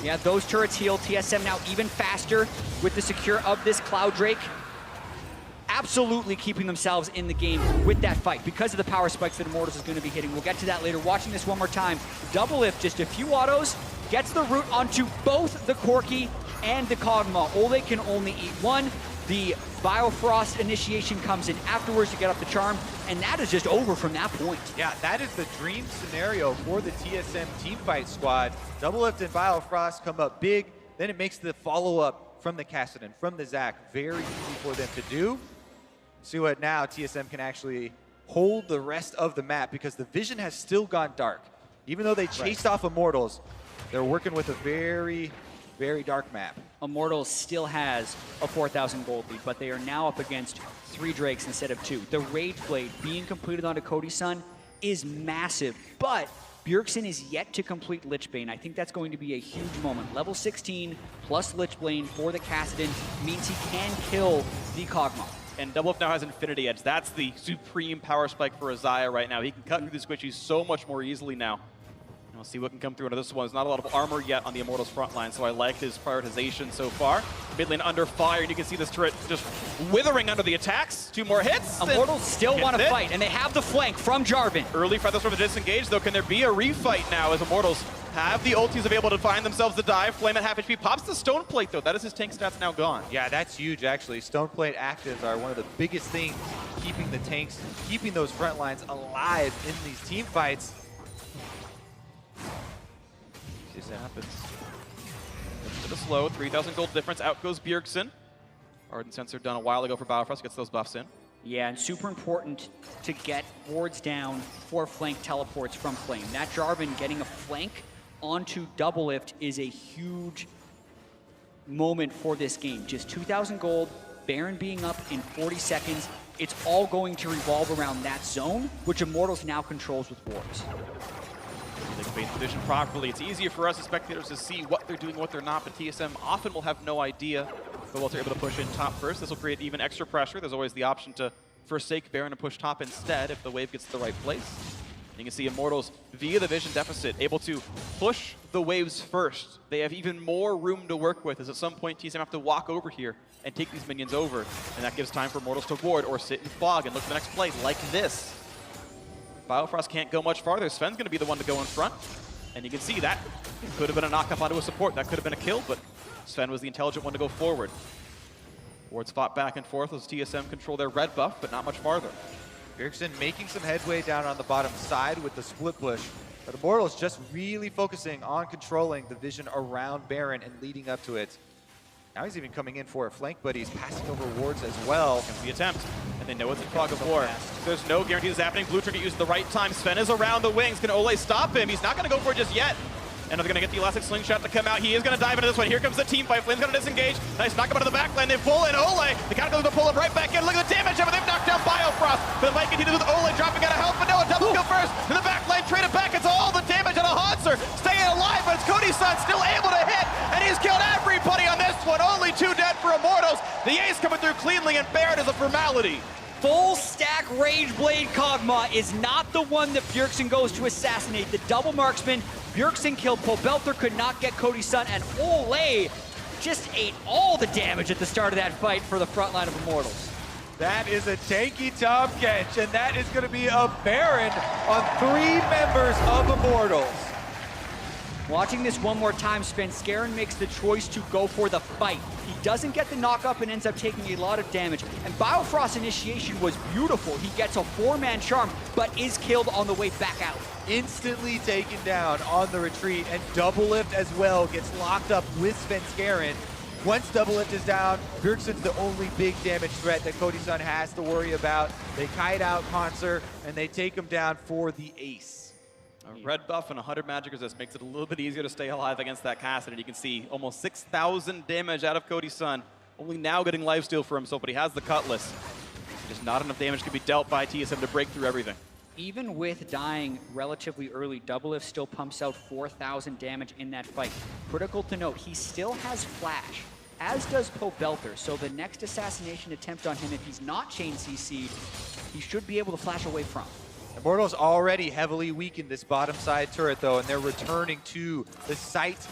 Yeah, those turrets heal. TSM now even faster with the secure of this Cloud Drake. Absolutely keeping themselves in the game with that fight because of the power spikes that Immortals is going to be hitting. We'll get to that later. Watching this one more time. Doublelift, just a few autos, gets the root onto both the Corki and the Kog'Maw. Ole can only eat one. The Biofrost initiation comes in afterwards to get up the charm, and that is just over from that point. Yeah, that is the dream scenario for the TSM teamfight squad. Doublelift and Biofrost come up big, then it makes the follow-up from the Kassadin, from the Zac, very easy for them to do. See what now TSM can actually hold the rest of the map because the vision has still gone dark. Even though they chased off Immortals, they're working with a very, very dark map. Immortals still has a 4,000 gold lead, but they are now up against 3 Drakes instead of 2. The Rage Blade being completed onto Cody's son is massive, but Bjergsen is yet to complete Lichbane. I think that's going to be a huge moment. Level 16 plus Lichbane for the Kassadin means he can kill the Kog'Maw. And Doublelift now has Infinity Edge. That's the supreme power spike for Isaiah right now. He can cut through the squishies so much more easily now. We'll see what can come through into this one. There's not a lot of armor yet on the Immortals front line, so I like his prioritization so far. Mid lane under fire, and you can see this turret just withering under the attacks. 2 more hits. Immortals still want to fight, and they have the flank from Jarvan. Early feathers from the disengage, though. Can there be a refight now as Immortals have the ultis available to find themselves the dive? Flame at half HP, pops the stone plate, though. That is his tank stats now gone. Yeah, that's huge, actually. Stone plate actives are one of the biggest things keeping the tanks, keeping those front lines alive in these team fights. See what happens. A bit of slow, 3,000 gold difference. Out goes Bjergsen. Ardent Sensor done a while ago for Biofrost, gets those buffs in. Yeah, and super important to get wards down for flank teleports from Flame. That Jarvan getting a flank onto Double Lift is a huge moment for this game. Just 2,000 gold, Baron being up in 40 seconds. It's all going to revolve around that zone, which Immortals now controls with wards. They can bait the vision properly. It's easier for us as spectators to see what they're doing, what they're not, but TSM often will have no idea. But once they're able to push in top first, this will create even extra pressure. There's always the option to forsake Baron and push top instead if the wave gets to the right place. You can see Immortals, via the vision deficit, able to push the waves first. They have even more room to work with, as at some point TSM have to walk over here and take these minions over. And that gives time for Immortals to ward or sit in fog and look for the next play, like this. Biofrost can't go much farther. Sven's going to be the one to go in front. And you can see that could have been a knock-up onto a support. That could have been a kill, but Sven was the intelligent one to go forward. Wards fought back and forth as TSM control their red buff, but not much farther. Bjergsen making some headway down on the bottom side with the split push. But Immortals just really focusing on controlling the vision around Baron and leading up to it. Now he's even coming in for a flank, but he's passing over wards as well. Comes the attempt, and they know it's a fog of war. There's no guarantee this is happening. Blue Trinket used at the right time. Sven is around the wings. Can Ole stop him? He's not going to go for it just yet. And they're going to get the elastic slingshot to come out. He is going to dive into this one. Here comes the team fight. Flame's going to disengage. Nice knock him out of the back lane. They pull in Ole. The counter goes to pull him right back in. Look at the damage of it. They've knocked down Biofrost. But it might continue with Ole dropping out of health. But no, a double kill first. In the back lane, traded back. It's all the damage on a Hanser. Staying alive, but it's Cody's son still able to hit. And he's killed everybody on this one. Only 2 dead for Immortals. The ace coming through cleanly, and Baron is a formality. Full stack Rage Blade Kog'Maw is not the one that Bjergsen goes to assassinate. The double marksman, Bjergsen killed Pobelter, could not get Cody's son, and Ole just ate all the damage at the start of that fight for the front line of Immortals. That is a tanky Tahm Kench, and that is going to be a Baron on 3 members of Immortals. Watching this one more time, Svenskeren makes the choice to go for the fight. He doesn't get the knock up and ends up taking a lot of damage. And Biofrost's initiation was beautiful. He gets a 4-man charm, but is killed on the way back out. Instantly taken down on the retreat, and Double Lift as well gets locked up with Svenskeren. Once Double Lift is down, Bjergsen's the only big damage threat that Cody's son has to worry about. They kite out Concert, and they take him down for the ace. A red buff and 100 magic resist makes it a little bit easier to stay alive against that Cassidy. You can see almost 6,000 damage out of Cody's son. Only now getting lifesteal for himself, but he has the Cutlass. Just not enough damage can be dealt by TSM to break through everything. Even with dying relatively early, Double Lift still pumps out 4,000 damage in that fight. Critical to note, he still has Flash, as does Pobelter. So the next assassination attempt on him, if he's not chain CC'd, he should be able to flash away from. Immortals already heavily weakened this bottom side turret though, and they're returning to the site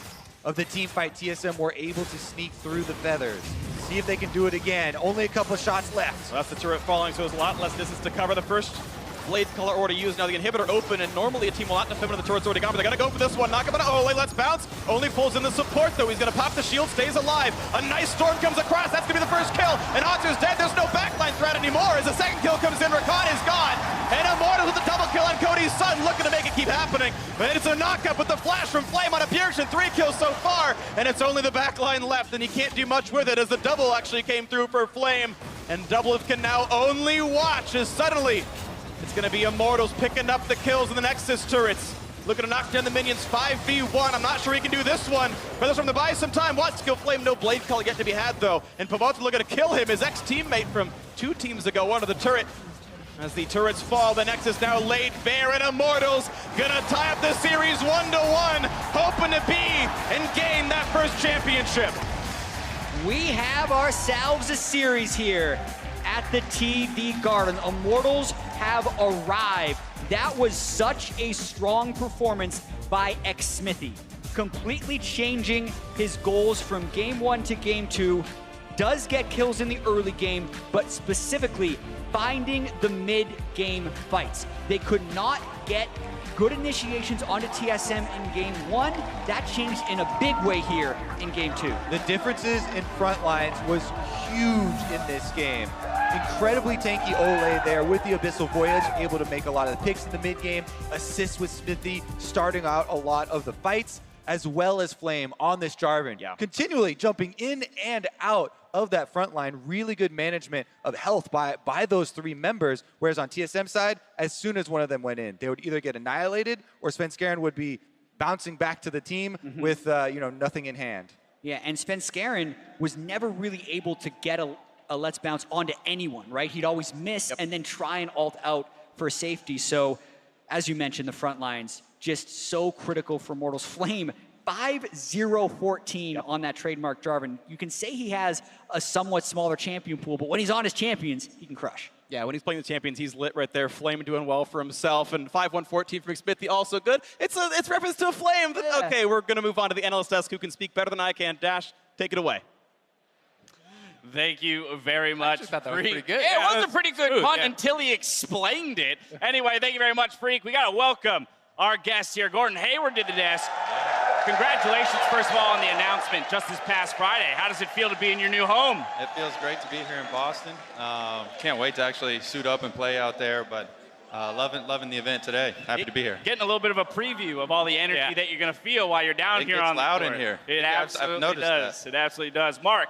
of the team fight. TSM were able to sneak through the feathers. See if they can do it again. Only a couple of shots left. So that's the turret falling, so there's a lot less distance to cover. The first Blade color already used. Now the inhibitor open, and normally a team will not defend when the turret's already gone, but they're gonna go for this one. Knock him out. Ole, let's bounce. Only pulls in the support though. He's gonna pop the shield, stays alive. A nice storm comes across. That's gonna be the first kill. And Hanser's dead. There's no backline threat anymore. As the second kill comes in, Rakan is gone. And Immortals with the double kill on Cody's son, looking to make it keep happening. But it's a knockup with the flash from Flame on a Bjergsen. 3 kills so far, and it's only the backline left, and he can't do much with it as the double actually came through for Flame. And Double Lift can now only watch as suddenly it's going to be Immortals picking up the kills in the Nexus turrets. Looking to knock down the minions 5v1. I'm not sure he can do this one. Brothers from the buy some time. Wants to kill Flame. No blade call yet to be had, though. And Pobelter looking to kill him. His ex-teammate from 2 teams ago under the turret. As the turrets fall, the Nexus now laid bare, and Immortals gonna tie up the series 1-1, hoping to be and gain that first championship. We have ourselves a series here at the TD Garden. Immortals have arrived. That was such a strong performance. by xSmithy, completely changing his goals from game 1 to game 2. Does get kills in the early game, but specifically finding the mid-game fights. They could not get good initiations onto TSM in game 1. That changed in a big way here in game 2. The differences in front lines was huge in this game. Incredibly tanky Ole there with the Abyssal Voyage, able to make a lot of the picks in the mid game, assists with Smithy, starting out a lot of the fights, as well as Flame on this Jarvan. Yeah. Continually jumping in and out of that front line. Really good management of health by those 3 members, whereas on TSM side, as soon as one of them went in, they would either get annihilated or Svenskeren would be bouncing back to the team with nothing in hand. Yeah, and Svenskeren was never really able to get a let's bounce onto anyone, right? He'd always miss and then try and ult out for safety. So, as you mentioned, the front lines just so critical for Immortals. Flame 5-0-14 on that trademark Jarvan. You can say he has a somewhat smaller champion pool, but when he's on his champions, he can crush. Yeah, when he's playing the champions, he's lit right there. Flame doing well for himself, and 5-1-14 from Smithy also good. It's reference to a Flame. Yeah. Okay, we're gonna move on to the NLS desk, who can speak better than I can. Dash, take it away. Thank you very much. I thought that was pretty good. Yeah, it was a pretty good smooth, punt yeah. until he explained it. Anyway, thank you very much, Freak. We got to welcome our guest here, Gordon Hayward, to the desk. Congratulations, first of all, on the announcement just this past Friday. How does it feel to be in your new home? It feels great to be here in Boston. Can't wait to actually suit up and play out there, but loving the event today. Happy to be here. Getting a little bit of a preview of all the energy that you're going to feel while you're down It here gets on the loud court. in here. It Yeah, I've absolutely noticed does. that. It absolutely does. Mark,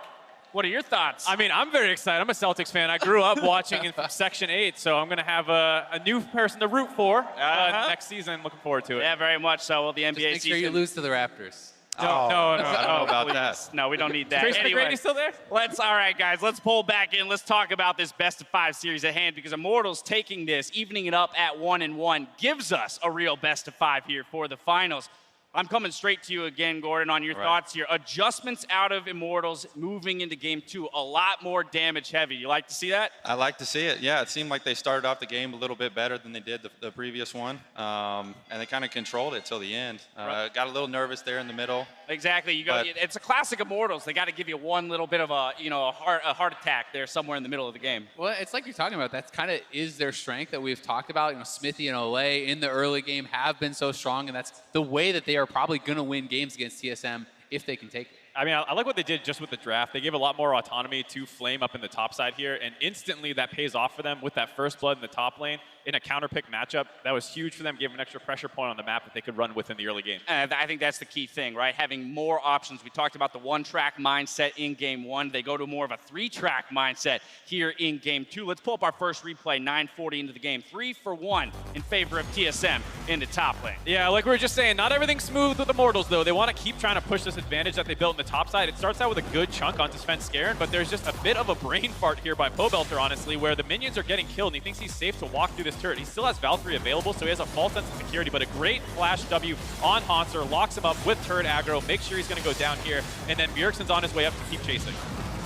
what are your thoughts? I mean, I'm very excited. I'm a Celtics fan. I grew up watching in from Section 8, so I'm going to have a new person to root for next season. Looking forward to it. Yeah, very much so. Well, the NBA Just make season. sure you lose to the Raptors. No. I don't know about that. Please. No, we don't need that. Tracy Anyway, McGrady still there? all right, guys, let's pull back in. Let's talk about this best-of-5 series at hand, because Immortals taking this, evening it up at 1-1, gives us a real best-of-5 here for the finals. I'm coming straight to you again, Gordon, on your thoughts here. Adjustments out of Immortals moving into game 2, a lot more damage heavy. You like to see that? I like to see it. Yeah, it seemed like they started off the game a little bit better than they did the previous one, and they kind of controlled it till the end. Got a little nervous there in the middle. Exactly. It's a classic Immortals. They got to give you one little bit of a heart attack there somewhere in the middle of the game. Well, it's like you're talking about. That's kind of is their strength that we've talked about. You know, Smithy and Ole in the early game have been so strong, and that's the way that they are probably going to win games against TSM if they can take it. I mean, I like what they did just with the draft. They gave a lot more autonomy to Flame up in the top side here, and instantly that pays off for them with that first blood in the top lane in a counter-pick matchup. That was huge for them, gave an extra pressure point on the map that they could run with in the early game. And I think that's the key thing, right? Having more options. We talked about the one-track mindset in game 1. They go to more of a 3-track mindset here in game 2. Let's pull up our first replay, 9:40 into the game. 3 for 1 in favor of TSM in the top lane. Yeah, like we were just saying, not everything's smooth with Immortals, though. They want to keep trying to push this advantage that they built in the top side. It starts out with a good chunk onto Svenskeren, but there's just a bit of a brain fart here by Pobelter, honestly, where the minions are getting killed, and he thinks he's safe to walk through this turret. He still has Valkyrie available, so he has a false sense of security, but a great flash W on Haunter, locks him up with turret aggro, makes sure he's going to go down here, and then Bjergsen's on his way up to keep chasing.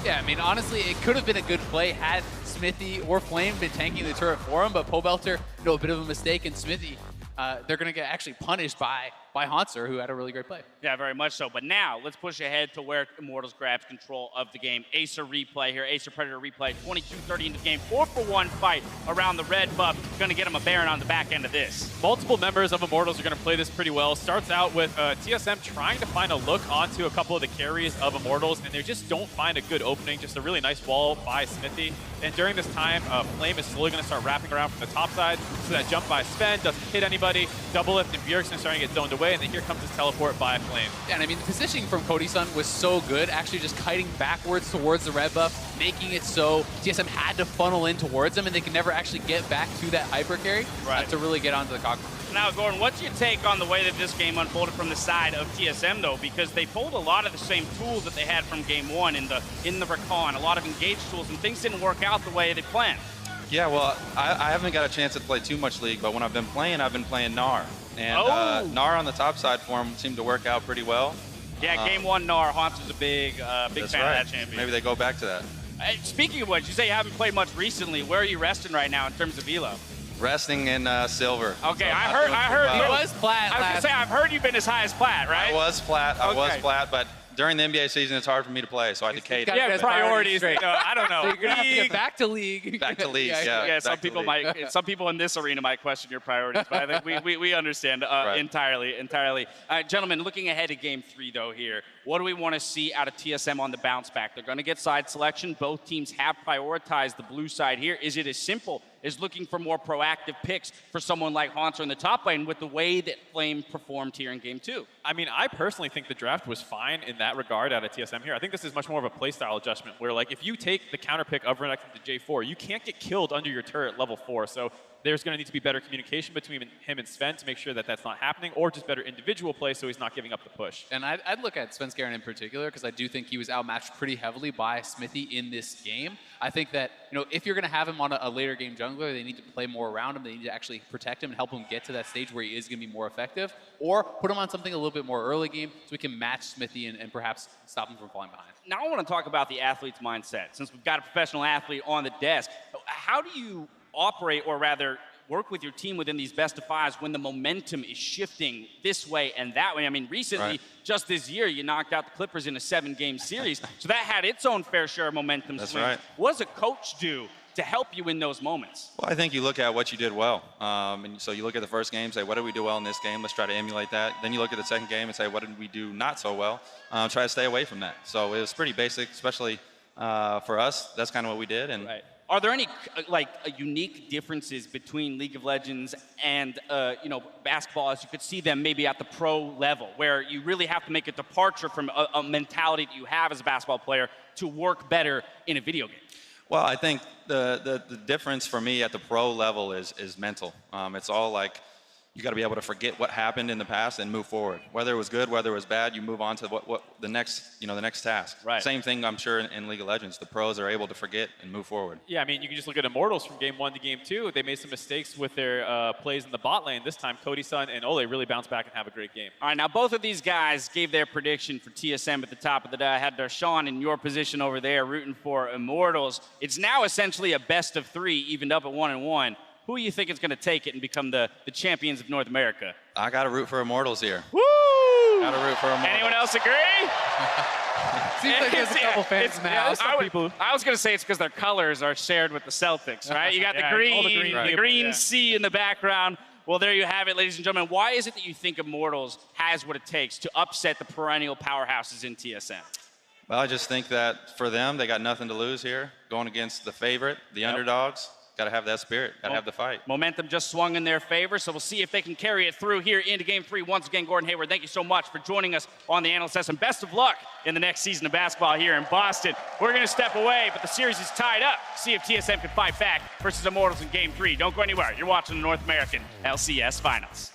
Yeah, I mean, honestly, it could have been a good play had Smithy or Flame been tanking the turret for him, but Pobelter, a bit of a mistake, and Smithy, they're going to get actually punished by Haunter, who had a really great play. Yeah, very much so. But now, let's push ahead to where Immortals grabs control of the game. Acer replay here, Acer Predator replay, 22-30 into the game. 4 for 1 fight around the red buff. Going to get him a Baron on the back end of this. Multiple members of Immortals are going to play this pretty well. Starts out with TSM trying to find a look onto a couple of the carries of Immortals, and they just don't find a good opening. Just a really nice wall by Smithy. And during this time, Flame is slowly going to start wrapping around from the top side. So that jump by Sven doesn't hit anybody. Double lift and Bjergsen starting to get zoned away, and then here comes his teleport by Flame. Yeah, and I mean, the positioning from Cody-san was so good, actually just kiting backwards towards the red buff, making it so TSM had to funnel in towards them, and they could never actually get back to that hyper carry to really get onto the Cogma. Now, Gordon, what's your take on the way that this game unfolded from the side of TSM, though? Because they pulled a lot of the same tools that they had from game 1 in the Recon, a lot of engaged tools, and things didn't work out the way they planned. Yeah, well, I haven't got a chance to play too much League, but when I've been playing Gnar. And Gnar on the top side for him seemed to work out pretty well. Yeah, game 1 Gnar, Haunter's a big fan of that champion. Maybe they go back to that. Speaking of which, you say you haven't played much recently. Where are you resting right now in terms of elo? Resting in silver. Okay, So I heard He you was flat I was gonna last say I've heard heard you've been as high as plat, right? I was flat, Okay. but during the NBA season, it's hard for me to play, so I decayed. gotta Yeah, get priorities. priorities straight. I don't know. So you're gonna have to League. get back to league. Back to leagues, yeah. Yeah, some back to people league. some people in this arena might question your priorities, but I think we understand entirely. Gentlemen, looking ahead to Game 3 though here, what do we want to see out of TSM on the bounce back? They're going to get side selection. Both teams have prioritized the blue side here. Is it as simple as looking for more proactive picks for someone like Haunter in the top lane with the way that Flame performed here in Game 2? I mean, I personally think the draft was fine in that regard out of TSM here. I think this is much more of a playstyle adjustment where, like, if you take the counter pick of Renekton to J4, you can't get killed under your turret level 4. So there's going to need to be better communication between him and Sven to make sure that that's not happening, or just better individual play so he's not giving up the push. And I'd look at Sven Skaren in particular because I do think he was outmatched pretty heavily by Smithy in this game. I think that, if you're going to have him on a later game jungler, they need to play more around him. They need to actually protect him and help him get to that stage where he is going to be more effective, or put him on something a little bit more early game so we can match Smithy and perhaps stop him from falling behind. Now I want to talk about the athlete's mindset. Since we've got a professional athlete on the desk, how do you operate, or rather work with your team within these best of fives when the momentum is shifting this way and that way? I mean, recently, just this year, you knocked out the Clippers in a 7-game series, so that had its own fair share of momentum swings. Right. What does a coach do to help you in those moments? Well, I think you look at what you did well. And so you look at the first game, say, what did we do well in this game? Let's try to emulate that. Then you look at the second game and say, what did we do not so well? Try to stay away from that. So it was pretty basic, especially for us. That's kind of what we did. And Are there any unique differences between League of Legends and basketball, as you could see them maybe at the pro level, where you really have to make a departure from a mentality that you have as a basketball player to work better in a video game? Well, I think the difference for me at the pro level is mental. It's all like you got to be able to forget what happened in the past and move forward. Whether it was good, whether it was bad, you move on to what the next task. Right. Same thing, I'm sure, in League of Legends. The pros are able to forget and move forward. Yeah, I mean, you can just look at Immortals from Game 1 to Game 2. They made some mistakes with their plays in the bot lane. This time, Cody-san and Ole really bounced back and have a great game. All right, now both of these guys gave their prediction for TSM at the top of the day. I had Darshawn in your position over there rooting for Immortals. It's now essentially a best of 3, evened up at 1-1. Who do you think is going to take it and become the champions of North America? I got to root for Immortals here. Woo! Got to root for Immortals. Anyone else agree? Seems like there's a couple fans in the house. I was going to say it's because their colors are shared with the Celtics, right? You got the green sea in the background. Well, there you have it, ladies and gentlemen. Why is it that you think Immortals has what it takes to upset the perennial powerhouses in TSM? Well, I just think that for them, they got nothing to lose here. Going against the favorite, the underdogs. Got to have that spirit. Got to have the fight. Momentum just swung in their favor, so we'll see if they can carry it through here into Game 3. Once again, Gordon Hayward, thank you so much for joining us on the NA LCS, and best of luck in the next season of basketball here in Boston. We're going to step away, but the series is tied up. See if TSM can fight back versus Immortals in Game 3. Don't go anywhere. You're watching the North American LCS Finals.